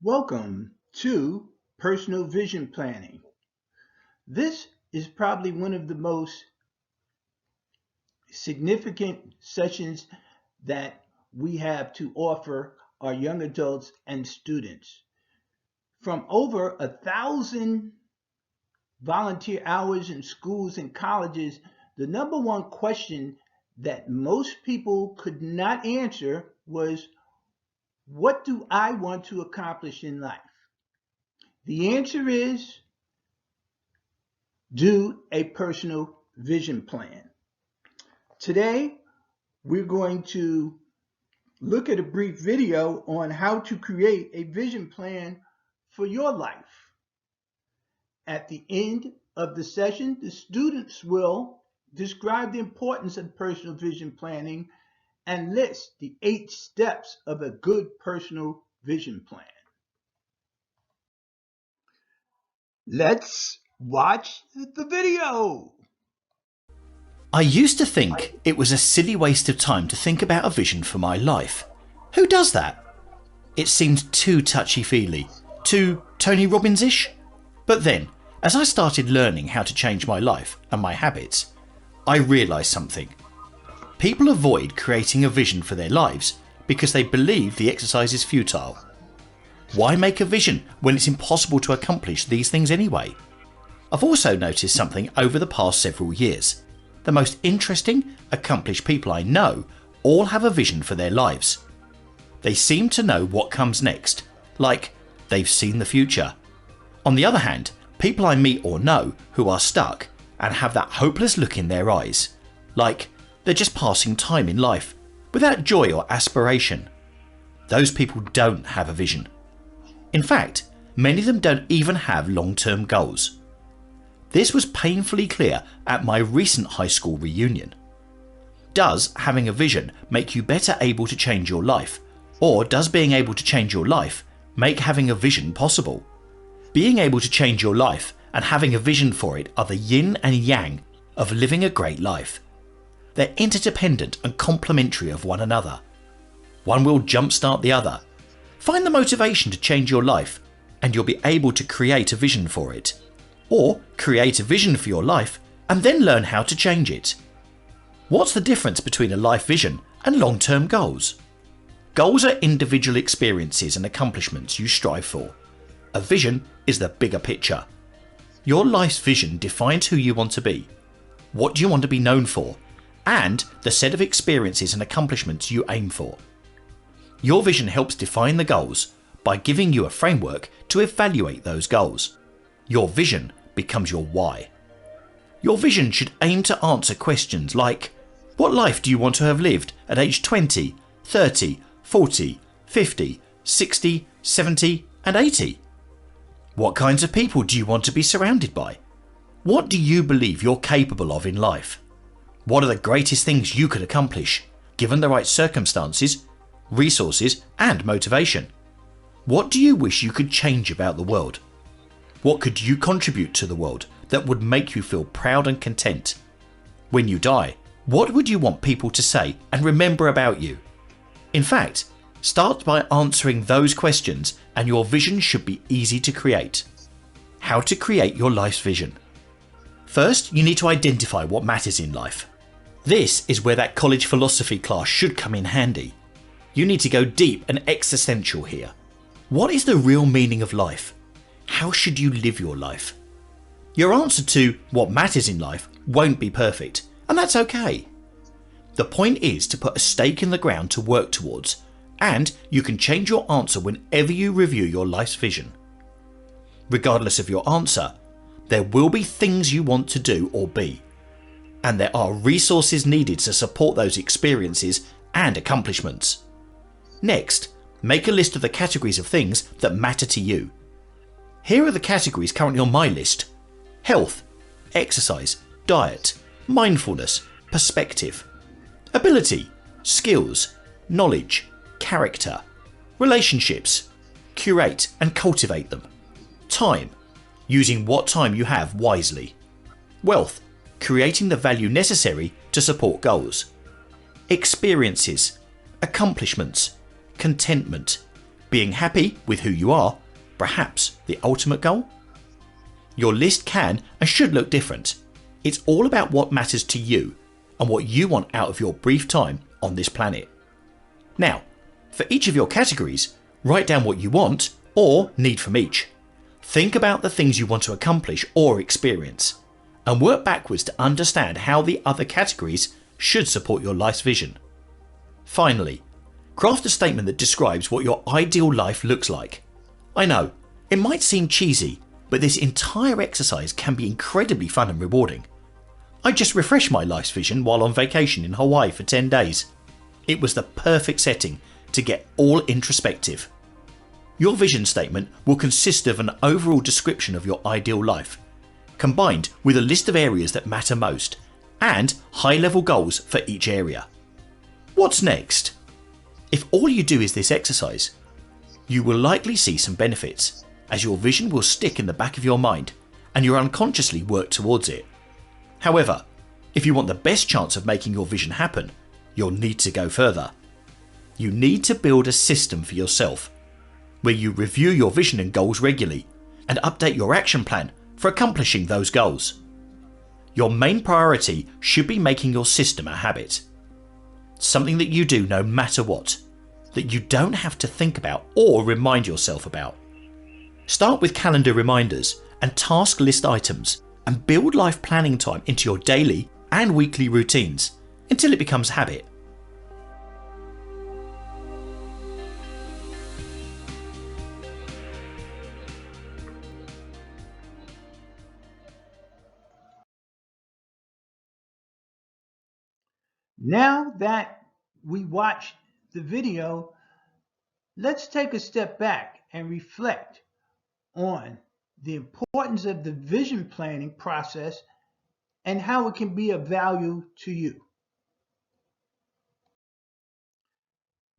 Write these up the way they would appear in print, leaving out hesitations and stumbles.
Welcome to Personal Vision Planning. This is probably one of the most significant sessions that we have to offer our young adults and students. From over 1,000 volunteer hours in schools and colleges, the number one question that most people could not answer was, what do I want to accomplish in life? The answer is do a personal vision plan. Today, we're going to look at a brief video on how to create a vision plan for your life. At the end of the session, the students will describe the importance of personal vision planning and list the 8 steps of a good personal vision plan. Let's watch the video. I used to think it was a silly waste of time to think about a vision for my life. Who does that? It seemed too touchy-feely, too Tony Robbins-ish. But then, as I started learning how to change my life and my habits, I realised something. People avoid creating a vision for their lives because they believe the exercise is futile. Why make a vision when it's impossible to accomplish these things anyway? I've also noticed something over the past several years. The most interesting, accomplished people I know all have a vision for their lives. They seem to know what comes next, like they've seen the future. On the other hand, people I meet or know who are stuck and have that hopeless look in their eyes, like they're just passing time in life without joy or aspiration. Those people don't have a vision. In fact, many of them don't even have long-term goals. This was painfully clear at my recent high school reunion. Does having a vision make you better able to change your life, or does being able to change your life make having a vision possible? Being able to change your life and having a vision for it are the yin and yang of living a great life. They're interdependent and complementary of one another. One will jumpstart the other. Find the motivation to change your life and you'll be able to create a vision for it. Or create a vision for your life and then learn how to change it. What's the difference between a life vision and long-term goals? Goals are individual experiences and accomplishments you strive for. A vision is the bigger picture. Your life's vision defines who you want to be, what do you want to be known for, and the set of experiences and accomplishments you aim for. Your vision helps define the goals by giving you a framework to evaluate those goals. Your vision becomes your why. Your vision should aim to answer questions like, what life do you want to have lived at age 20, 30, 40, 50, 60, 70 and 80? What kinds of people do you want to be surrounded by? What do you believe you're capable of in life? What are the greatest things you could accomplish, given the right circumstances, resources and motivation? What do you wish you could change about the world? What could you contribute to the world that would make you feel proud and content? When you die, what would you want people to say and remember about you? In fact, start by answering those questions and your vision should be easy to create. How to create your life's vision. First, you need to identify what matters in life. This is where that college philosophy class should come in handy. You need to go deep and existential here. What is the real meaning of life? How should you live your life? Your answer to what matters in life won't be perfect, and that's okay. The point is to put a stake in the ground to work towards, and you can change your answer whenever you review your life's vision. Regardless of your answer, there will be things you want to do or be, and there are resources needed to support those experiences and accomplishments. Next, make a list of the categories of things that matter to you. Here are the categories currently on my list: health, exercise, diet, mindfulness, perspective, ability, skills, knowledge, character, relationships, curate and cultivate them, time, using what time you have wisely, wealth, creating the value necessary to support goals, experiences, accomplishments, contentment, Being happy with who you are, perhaps the ultimate goal? Your list can and should look different. It's all about what matters to you and what you want out of your brief time on this planet. Now, for each of your categories, write down what you want or need from each. Think about the things you want to accomplish or experience, and work backwards to understand how the other categories should support your life's vision. Finally, craft a statement that describes what your ideal life looks like. I know, it might seem cheesy, but this entire exercise can be incredibly fun and rewarding. I just refreshed my life's vision while on vacation in Hawaii for 10 days. It was the perfect setting to get all introspective. Your vision statement will consist of an overall description of your ideal life, combined with a list of areas that matter most, and high-level goals for each area. What's next? If all you do is this exercise, you will likely see some benefits, as your vision will stick in the back of your mind and you'll unconsciously work towards it. However, if you want the best chance of making your vision happen, you'll need to go further. You need to build a system for yourself where you review your vision and goals regularly and update your action plan for accomplishing those goals. Your main priority should be making your system a habit. Something that you do no matter what, that you don't have to think about or remind yourself about. Start with calendar reminders and task list items, and build life planning time into your daily and weekly routines until it becomes habit. Now that we watched the video, let's take a step back and reflect on the importance of the vision planning process and how it can be of value to you.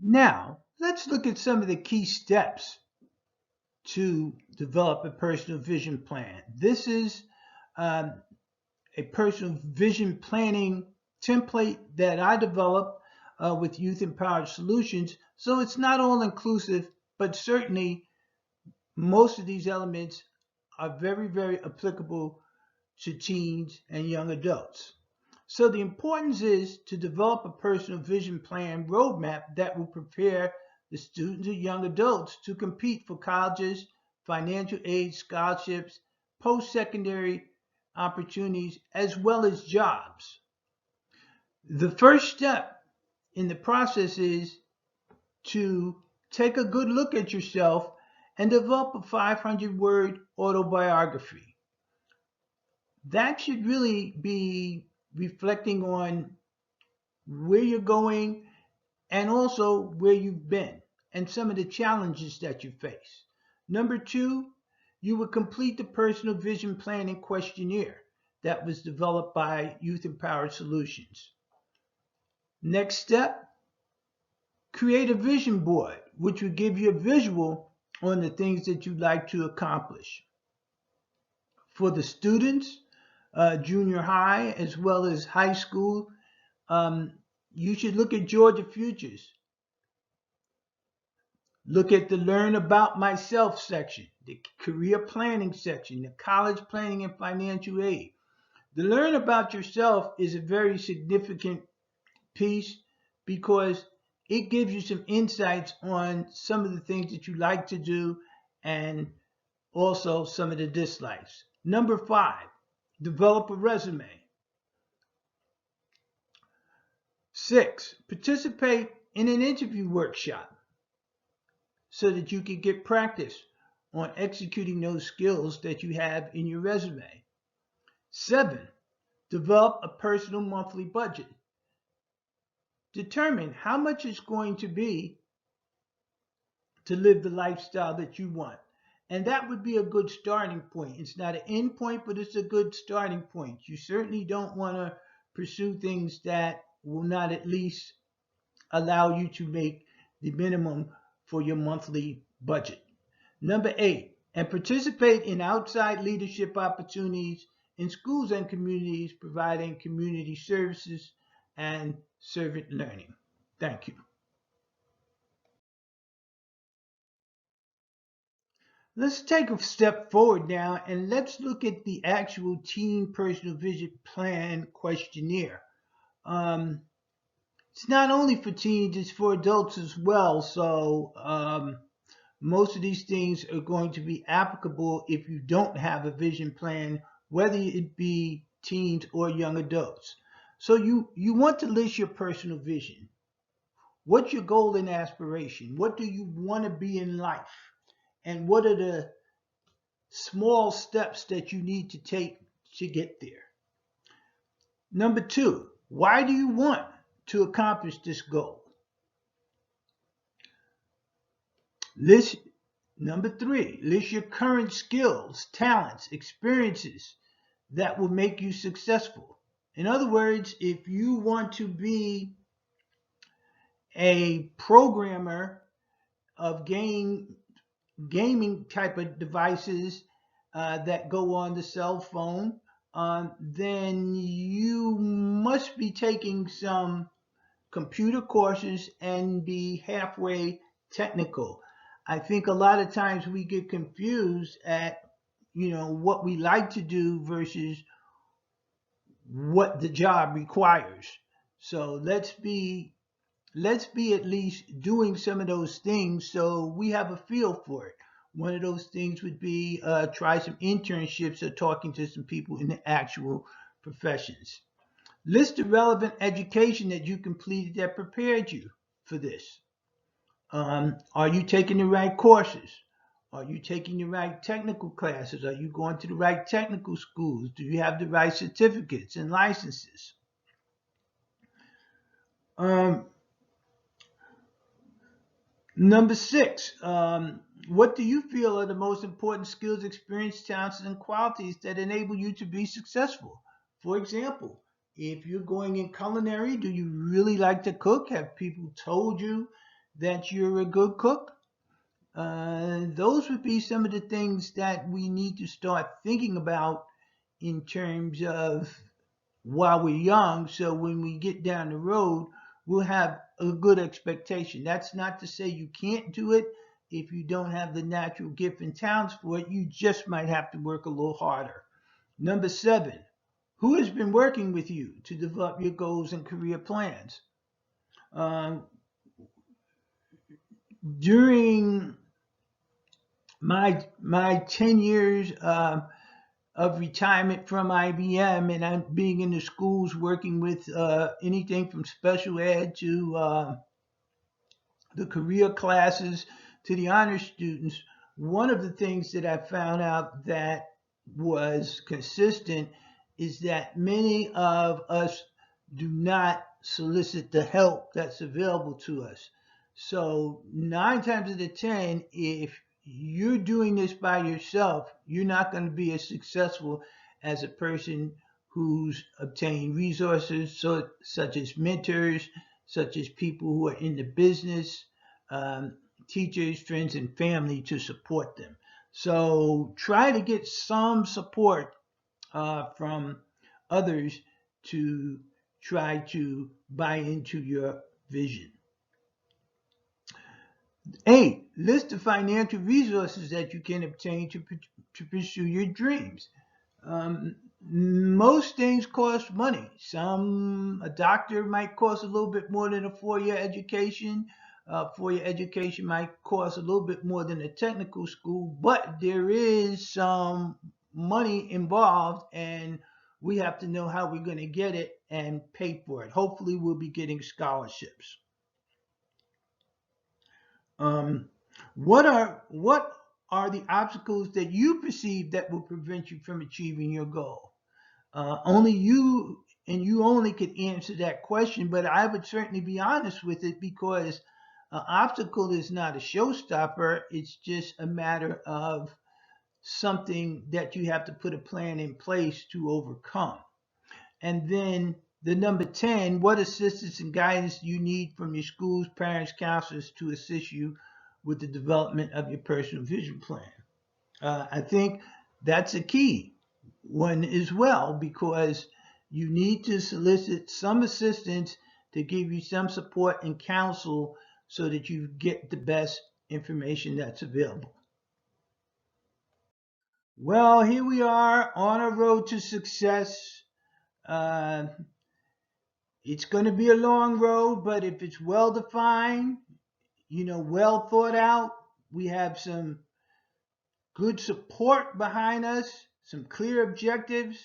Now, let's look at some of the key steps to develop a personal vision plan. This is a personal vision planning template that I developed with Youth Empowered Solutions. So it's not all inclusive, but certainly most of these elements are very, very applicable to teens and young adults. So the importance is to develop a personal vision plan roadmap that will prepare the students and young adults to compete for colleges, financial aid, scholarships, post-secondary opportunities, as well as jobs. The first step in the process is to take a good look at yourself and develop a 500-word autobiography. That should really be reflecting on where you're going and also where you've been and some of the challenges that you face. Number two, you will complete the personal vision planning questionnaire that was developed by Youth Empowered Solutions. Next step, create a vision board, which will give you a visual on the things that you'd like to accomplish. For the students, junior high as well as high school, you should look at Georgia Futures. Look at the Learn About Myself section, the Career Planning section, the College Planning and Financial Aid. The Learn About Yourself is a very significant piece because it gives you some insights on some of the things that you like to do and also some of the dislikes. Number 5, develop a resume. 6, participate in an interview workshop so that you can get practice on executing those skills that you have in your resume. 7, develop a personal monthly budget. Determine how much it's going to be to live the lifestyle that you want. And that would be a good starting point. It's not an end point, but it's a good starting point. You certainly don't want to pursue things that will not at least allow you to make the minimum for your monthly budget. Number 8, and participate in outside leadership opportunities in schools and communities, providing community services and servant learning. Thank you. Let's take a step forward now and let's look at the actual Teen Personal Vision Plan questionnaire. Um, it's not only for teens, it's for adults as well. So most of these things are going to be applicable if you don't have a vision plan, whether it be teens or young adults. So you want to list your personal vision. What's your goal and aspiration? What do you want to be in life? And what are the small steps that you need to take to get there? Number two, why do you want to accomplish this goal? List Number three, list your current skills, talents, experiences that will make you successful. In other words, if you want to be a programmer of gaming type of devices that go on the cell phone, then you must be taking some computer courses and be halfway technical. I think a lot of times we get confused at what we like to do versus what the job requires. So let's be at least doing some of those things so we have a feel for it. One of those things would be try some internships or talking to some people in the actual professions. List the relevant education that you completed that prepared you for this. Are you taking the right courses? Are you taking the right technical classes? Are you going to the right technical schools? Do you have the right certificates and licenses? Um, Number six, what do you feel are the most important skills, experience, talents, and qualities that enable you to be successful? For example, if you're going in culinary, do you really like to cook? Have people told you that you're a good cook? Those would be some of the things that we need to start thinking about in terms of while we're young, so when we get down the road, we'll have a good expectation. That's not to say you can't do it if you don't have the natural gift and talents for it. You just might have to work a little harder. Number seven, who has been working with you to develop your goals and career plans? Um, During my 10 years of retirement from IBM, and I'm being in the schools working with anything from special ed to the career classes to the honor students. One of the things that I found out that was consistent is that many of us do not solicit the help that's available to us. So 9 times out of 10, if you're doing this by yourself, you're not going to be as successful as a person who's obtained resources such as mentors, such as people who are in the business, um, teachers, friends, and family to support them. So try to get some support from others to try to buy into your vision. 8, list the financial resources that you can obtain to pursue your dreams. Most things cost money. A doctor might cost a little bit more than a 4-year education. 4-year education might cost a little bit more than a technical school, but there is some money involved, and we have to know how we're going to get it and pay for it. Hopefully, we'll be getting scholarships. Um, what are the obstacles that you perceive that will prevent you from achieving your goal? Only you and you only could answer that question, but I would certainly be honest with it because an obstacle is not a showstopper. It's just a matter of something that you have to put a plan in place to overcome. And then the number 10, what assistance and guidance do you need from your schools, parents, counselors to assist you with the development of your personal vision plan? I think that's a key one as well because you need to solicit some assistance to give you some support and counsel so that you get the best information that's available. Well, here we are on a road to success. Uh, it's going to be a long road, but if it's well defined, well thought out, we have some good support behind us, some clear objectives,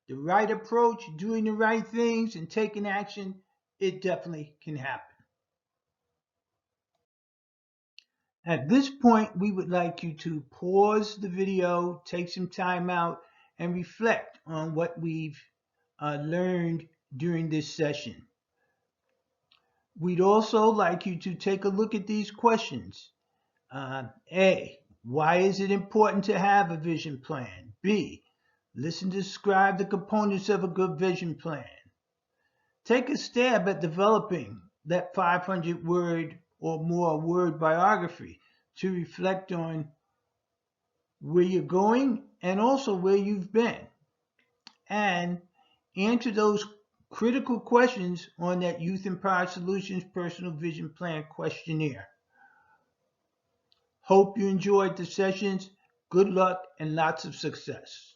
the right approach, doing the right things, and taking action, it definitely can happen. At this point, we would like you to pause the video, take some time out, and reflect on what we've learned during this session. We'd also like you to take a look at these questions. A, why is it important to have a vision plan? B, listen to describe the components of a good vision plan. Take a stab at developing that 500 word or more word biography to reflect on where you're going and also where you've been. And answer those critical questions on that Youth Empowered Solutions Personal Vision Plan questionnaire. Hope you enjoyed the sessions. Good luck and lots of success.